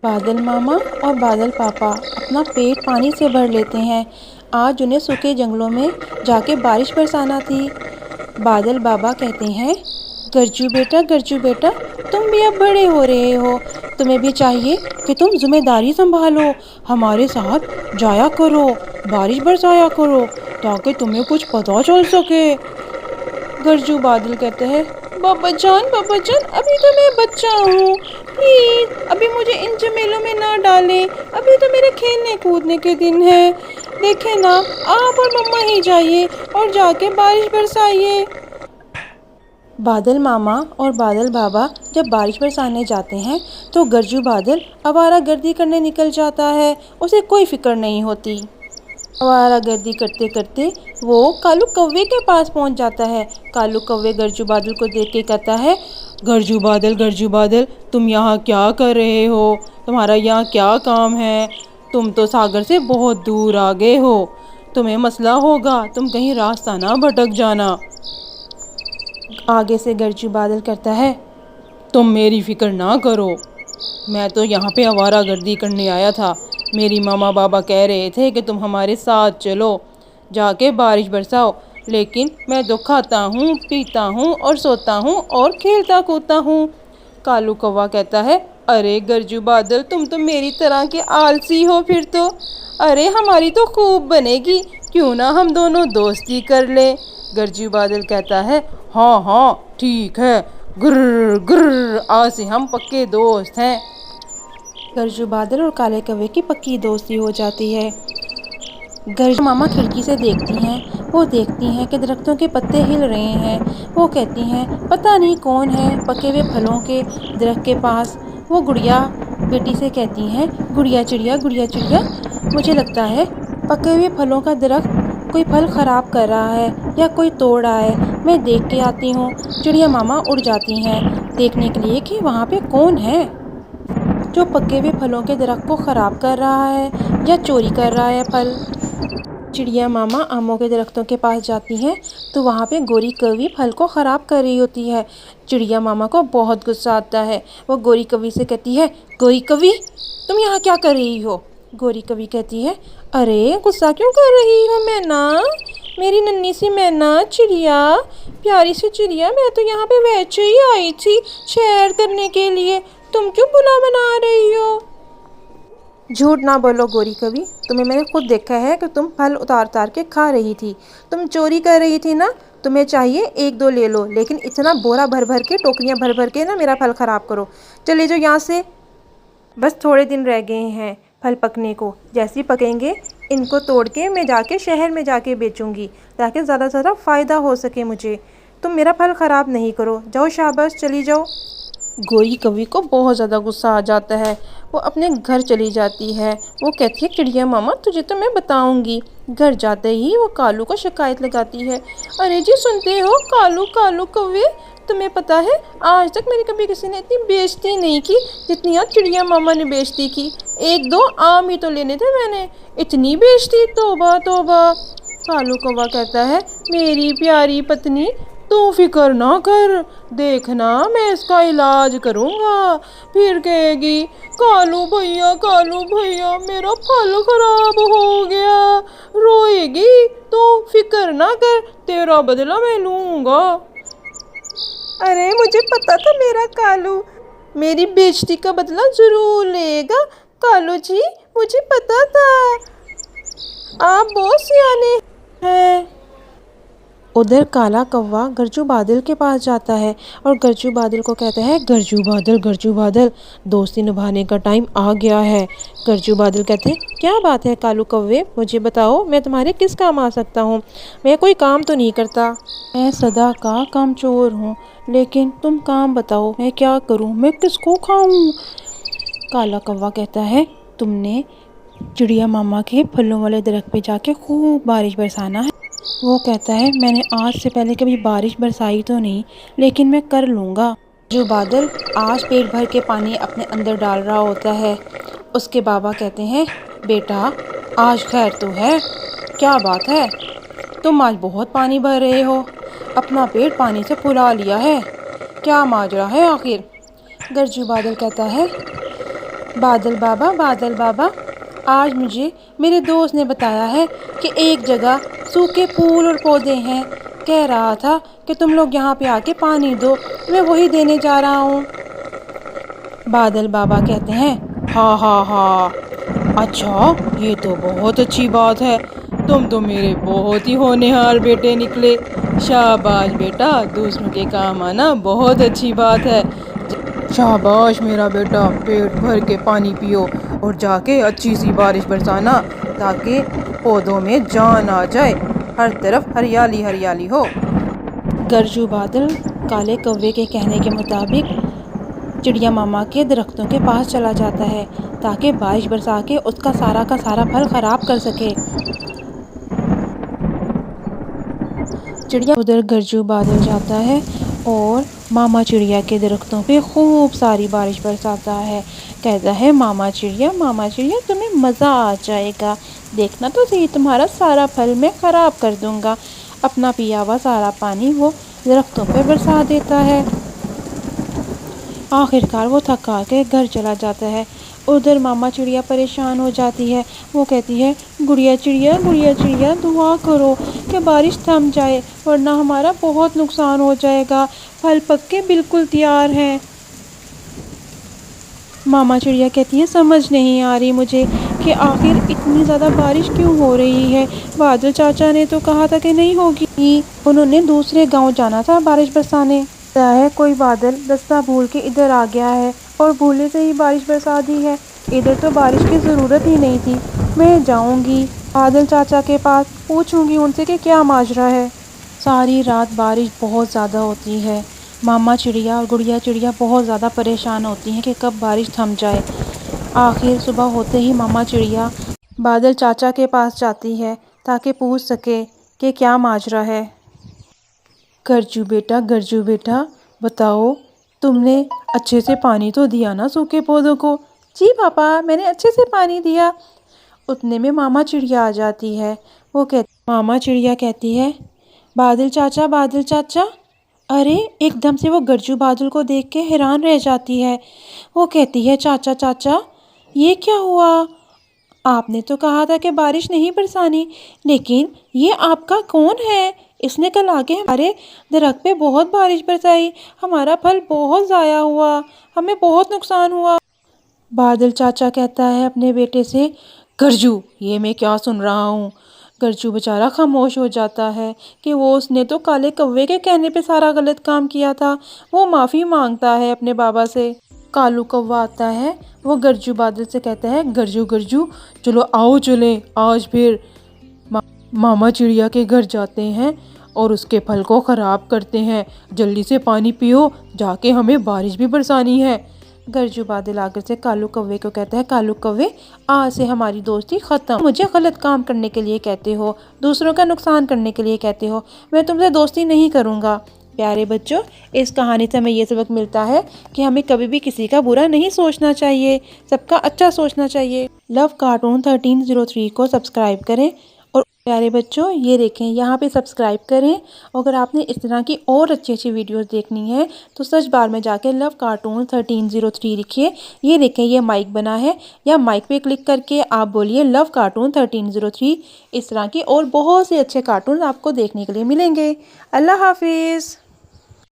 بادل ماما اور بادل پاپا اپنا پیٹ پانی سے بھر لیتے ہیں۔ آج انہیں سوکھے جنگلوں میں جا کے بارش برسانا تھی۔ بادل بابا کہتے ہیں، گرجو بیٹا تم بھی اب بڑے ہو رہے ہو، تمہیں بھی چاہیے کہ تم ذمہ داری سنبھالو، ہمارے ساتھ جایا کرو، بارش برسایا کرو تاکہ تمہیں کچھ پتہ چل سکے۔ گرجو بادل کہتے ہیں، بابا جان ابھی تو میں بچہ ہوں، پلیز ابھی مجھے ان جھمیلوں میں نہ ڈالیں، ابھی تو میرے کھیلنے کودنے کے دن ہیں، دیکھیں نا آپ اور مما ہی جائیے اور جا کے بارش برسائیے۔ بادل ماما اور بادل بابا جب بارش برسانے جاتے ہیں تو گرجو بادل آوارہ گردی کرنے نکل جاتا ہے، اسے کوئی فکر نہیں ہوتی۔ آوارہ گردی کرتے کرتے وہ کالو کوے کے پاس پہنچ جاتا ہے۔ کالو کوے گرجو بادل کو دیکھ کے کہتا ہے، گرجو بادل تم یہاں کیا کر رہے ہو؟ تمہارا یہاں کیا کام ہے؟ تم تو ساگر سے بہت دور آ گئے ہو، تمہیں مسئلہ ہوگا، تم کہیں راستہ نہ بھٹک جانا۔ آگے سے گرجو بادل کرتا ہے، تم میری فکر نہ کرو، میں تو یہاں پہ آوارہ گردی کرنے آیا تھا، میری ماما بابا کہہ رہے تھے کہ تم ہمارے ساتھ چلو، جا کے بارش برساؤ، لیکن میں تو کھاتا ہوں، پیتا ہوں اور سوتا ہوں اور کھیلتا کودتا ہوں۔ کالو کوا کہتا ہے، ارے گرجو بادل تم تو میری طرح کے آلسی ہو پھر تو، ارے ہماری تو خوب بنے گی، کیوں نہ ہم دونوں دوستی کر لیں۔ گرجو بادل کہتا ہے، ہاں ٹھیک ہے، گر آج سے ہم پکے دوست ہیں۔ گرجو بادل اور کالے کوے کی پکی دوستی ہو جاتی ہے۔ گرجو ماما کھڑکی سے دیکھتی ہیں، وہ دیکھتی ہیں کہ درختوں کے پتے ہل رہے ہیں، وہ کہتی ہیں، پتہ نہیں کون ہے پکے ہوئے پھلوں کے درخت کے پاس۔ وہ گڑیا بیٹی سے کہتی ہیں، گڑیا چڑیا مجھے لگتا ہے پکے ہوئے پھلوں کا درخت کوئی پھل خراب کر رہا ہے یا کوئی توڑ رہا ہے، میں دیکھ کے آتی ہوں۔ چڑیا ماما اڑ جاتی ہیں دیکھنے کے لیے کہ وہاں پہ کون ہے جو پکے ہوئے پھلوں کے درخت کو خراب کر رہا ہے یا چوری کر رہا ہے پھل۔ چڑیا ماما آموں کے درختوں کے پاس جاتی ہیں تو وہاں پہ گوری کوی پھل کو خراب کر رہی ہوتی ہے۔ چڑیا ماما کو بہت غصہ آتا ہے، وہ گوری کوی سے کہتی ہے، گوری کوی تم یہاں کیا کر رہی ہو؟ گوری کوی کہتی ہے، ارے غصہ کیوں کر رہی ہو مینا، میری ننھی سی مینا چڑیا، پیاری سی چڑیا، میں تو یہاں پہ ویسے ہی آئی تھی سیر کرنے کے لیے، تم کیوں بلا بنا رہی ہو؟ جھوٹ نہ بولو گوری کوی، تمہیں میں نے خود دیکھا ہے کہ تم پھل اتار کے کھا رہی تھی، تم چوری کر رہی تھی نا، تمہیں چاہیے ایک دو لے لو، لیکن اتنا بورا بھر کے ٹوکریاں بھر کے نا میرا پھل خراب کرو، چلے جاؤ یہاں سے۔ بس تھوڑے دن رہ گئے ہیں پھل پکنے کو، جیسے پکیں گے ان کو توڑ کے میں جا کے شہر میں جا کے بیچوں گی تاکہ زیادہ سے زیادہ فائدہ ہو سکے مجھے، تم میرا پھل خراب نہیں کرو، جاؤ شاباش چلی جاؤ۔ گوری کوی کو بہت زیادہ غصہ آ جاتا ہے، وہ اپنے گھر چلی جاتی ہے، وہ کہتی ہے، چڑیا ماما تجھے تو میں بتاؤں گی۔ گھر جاتے ہی وہ کالو کو شکایت لگاتی ہے، ارے جی سنتے ہو کالو کوے، تمہیں پتہ ہے آج تک میری کبھی کسی نے اتنی بےعزتی نہیں کی جتنی آج چڑیا ماما نے بےعزتی کی، ایک دو آم ہی تو لینے تھے میں نے، اتنی بےعزتی، توبہ توبہ۔ کالو کوا کہتا ہے، میری پیاری پتنی تو فکر نہ کر، دیکھنا میں اس کا علاج کروں گا، پھر کہے گی، کالو بھیا میرا پھل خراب ہو گیا، روئے گی تو فکر نہ کر، تیرا بدلہ میں لوں گا۔ ارے مجھے پتا تھا میرا کالو میری بےعزتی کا بدلہ ضرور لے گا، کالو جی مجھے پتا تھا، آپ بہت سیانے ہیں۔ ادھر کالا کوا گرجو بادل کے پاس جاتا ہے اور گرجو بادل کو کہتا ہے، گرجو بادل دوستی نبھانے کا ٹائم آ گیا ہے۔ گرجو بادل کہتے ہیں، کیا بات ہے کالو کوے، مجھے بتاؤ میں تمہارے کس کام آ سکتا ہوں، میں کوئی کام تو نہیں کرتا، میں سدا کا کام چور ہوں، لیکن تم کام بتاؤ میں کیا کروں، میں کس کو کھاؤں؟ کالا کوا کہتا ہے، تم نے چڑیا ماما کے پھلوں والے درخت پہ جا کے خوب بارش برسانا ہے۔ وہ کہتا ہے، میں نے آج سے پہلے کبھی بارش برسائی تو نہیں، لیکن میں کر لوں گا۔ جو بادل آج پیٹ بھر کے پانی اپنے اندر ڈال رہا ہوتا ہے، اس کے بابا کہتے ہیں، بیٹا آج خیر تو ہے، کیا بات ہے، تم آج بہت پانی بھر رہے ہو، اپنا پیٹ پانی سے پھلا لیا ہے، کیا ماجرا ہے آخر؟ گرجو بادل کہتا ہے، بادل بابا، آج مجھے میرے دوست نے بتایا ہے کہ ایک جگہ سوکھے پھول اور پودے ہیں، کہہ رہا تھا کہ تم لوگ یہاں پہ آ کے پانی دو، میں وہی دینے جا رہا ہوں۔ بادل بابا کہتے ہیں، ہاں ہاں ہاں، اچھا یہ تو بہت اچھی بات ہے، تم تو میرے بہت ہی ہونہار بیٹے نکلے، شاباش بیٹا، دوسروں کے کام آنا بہت اچھی بات ہے۔ شاباش میرا بیٹا، پیٹ بھر کے پانی پیو اور جا کے اچھی سی بارش برسانا تاکہ پودوں میں جان آ جائے، ہر طرف ہریالی ہریالی ہو۔ گرجو بادل کالے کوے کے کہنے کے مطابق چڑیا ماما کے درختوں کے پاس چلا جاتا ہے تاکہ بارش برسا کے اس کا سارا پھل خراب کر سکے۔ چڑیا ادھر گرجو بادل جاتا ہے اور ماما چڑیا کے درختوں پہ خوب ساری بارش برساتا ہے، کہتا ہے ماما چڑیا تمہیں مزہ آ جائے گا، دیکھنا تو صحیح تمہارا سارا پھل میں خراب کر دوں گا۔ اپنا پیا ہوا سارا پانی وہ درختوں پہ برسا دیتا ہے۔ آخرکار وہ تھکا کے گھر چلا جاتا ہے۔ ادھر ماما چڑیا پریشان ہو جاتی ہے، وہ کہتی ہے گڑیا چڑیا دعا کرو کہ بارش تھم جائے ورنہ ہمارا بہت نقصان ہو جائے گا، پھل پک کے بالکل تیار ہیں۔ ماما چڑیا کہتی ہے سمجھ نہیں آ رہی مجھے کہ آخر اتنی زیادہ بارش کیوں ہو رہی ہے، بادل چاچا نے تو کہا تھا کہ نہیں ہوگی، انہوں نے دوسرے گاؤں جانا تھا بارش برسانے، ہے کوئی بادل رستہ بھول کے ادھر آ گیا ہے اور بھولے سے ہی بارش برسا دی ہے، ادھر تو بارش کی ضرورت ہی نہیں تھی، میں جاؤں گی بادل چاچا کے پاس، پوچھوں گی ان سے کہ کیا ماجرا ہے۔ ساری رات بارش بہت زیادہ ہوتی ہے، ماما چڑیا اور گڑیا چڑیا بہت زیادہ پریشان ہوتی ہیں کہ کب بارش تھم جائے۔ آخر صبح ہوتے ہی ماما چڑیا بادل چاچا کے پاس جاتی ہے تاکہ پوچھ سکے کہ کیا ماجرا ہے۔ گرجو بیٹا بتاؤ، تم نے اچھے سے پانی تو دیا نا سوکھے پودوں کو؟ جی پاپا میں نے اچھے سے پانی دیا۔ اتنے میں ماما چڑیا آ جاتی ہے، ماما چڑیا کہتی ہے بادل چاچا، ارے ایک دم سے وہ گرجو بادل کو دیکھ کے حیران رہ جاتی ہے، وہ کہتی ہے چاچا یہ کیا ہوا، آپ نے تو کہا تھا کہ بارش نہیں برسانی، لیکن یہ آپ کا کون ہے، اس نے کل آ کے ہمارے درخت پہ بہت بارش برسائی، ہمارا پھل بہت ضائع ہوا، ہمیں بہت نقصان ہوا۔ بادل چاچا کہتا ہے اپنے بیٹے سے گرجو یہ میں کیا سن رہا ہوں، گرجو بیچارہ خاموش ہو جاتا ہے کہ اس نے تو کالے کوے کے کہنے پہ سارا غلط کام کیا تھا، وہ معافی مانگتا ہے اپنے بابا سے۔ کالو کوا آتا ہے، وہ گرجو بادل سے کہتا ہے گرجو چلو آؤ چلیں آج پھر ماما چڑیا کے گھر جاتے ہیں اور اس کے پھل کو خراب کرتے ہیں، جلدی سے پانی پیو جا کے ہمیں بارش بھی برسانی ہے۔ گرجو بادل آگر سے کالو کوے کو کہتا ہے کالو کوے آج سے ہماری دوستی ختم، مجھے غلط کام کرنے کے لیے کہتے ہو، دوسروں کا نقصان کرنے کے لیے کہتے ہو، میں تم سے دوستی نہیں کروں گا۔ پیارے بچوں، اس کہانی سے ہمیں یہ سبق ملتا ہے کہ ہمیں کبھی بھی کسی کا برا نہیں سوچنا چاہیے، سب کا اچھا سوچنا چاہیے۔ لو کارٹون 1303 کو سبسکرائب کریں، اور پیارے بچوں یہ دیکھیں یہاں پہ سبسکرائب کریں، اگر آپ نے اس طرح کی اور اچھی ویڈیوز دیکھنی ہے تو سرچ بار میں جا کے لو کارٹون 1303 لکھیے، یہ دیکھیں یہ مائک بنا ہے، یا مائک پہ کلک کر کے آپ بولیے لو کارٹون 1303، اس طرح کی اور بہت سے اچھے کارٹون آپ کو دیکھنے کے لیے ملیں گے۔ اللہ حافظ۔